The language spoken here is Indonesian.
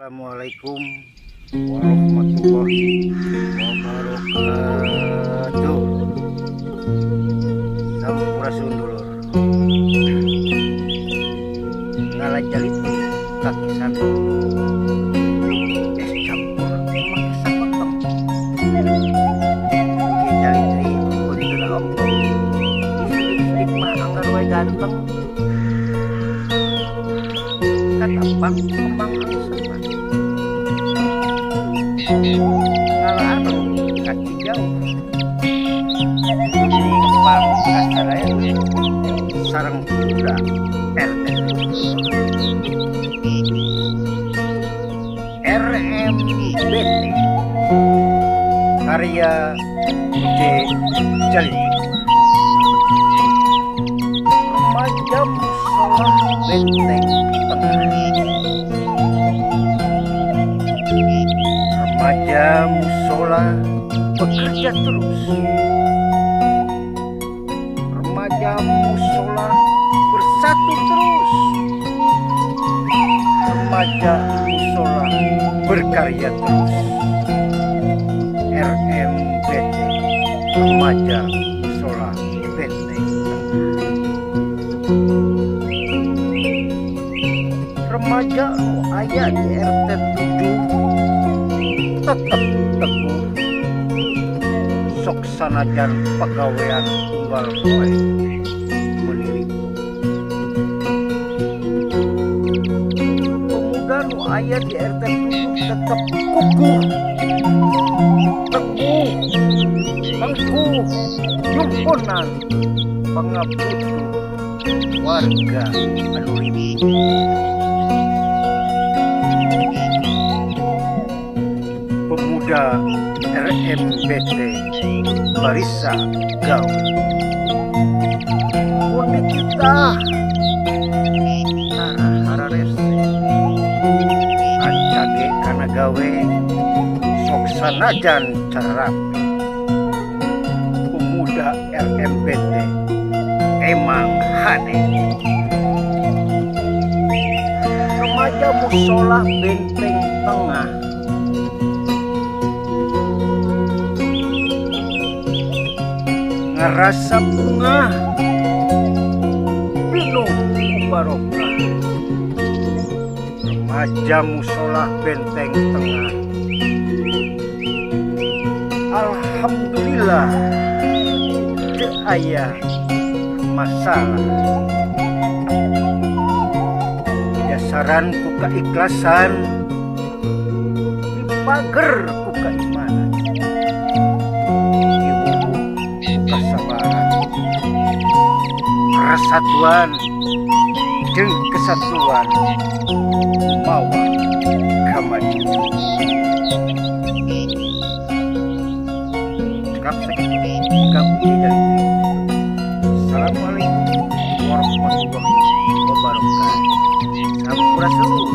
Assalamualaikum warahmatullahi wabarakatuh. Sampurasun dulur. Ngalajalit kaki satu. Es campur make sapotong. Oke jalit deui kuntuna ompong. Sidik-sidik mah anggar wae ganteng. Katapang kembang angsa. Ngalah kaki jauh ini kepang kasaraya sarang kuda RMBT karya J. Jali remaja musola benteng tengah. Remaja musola bekerja terus. Remaja musola bersatu terus. Remaja musola berkarya terus. RMBT Remaja Musola Benteng Tengah. Remaja aya di RT 7 tetap teguh sok sanajan pegawaian tunggal poe menirimu. Pemuda nu aya di RT 7 tetap kukuh teguh tangguh nyumpunan pangabutuh warga anu ribu. Pemuda RMBT Barisa Gawe Wani kita hararese ancage kana gawe sok sanajan cara rapi. Pemuda RMBT emang hade. Remaja musola benteng tengah ngerasa bunga penuh barokah. Remaja musola benteng tengah alhamdulillah teu aya masalah. Dasaran ku keikhlasan dipager ku keimanan. Persatuan jeung kesatuan mawa kamajuan. Cekap sakitu kamu jadi. Assalamualaikum warahmatullahi wabarakatuh. Sampurasun.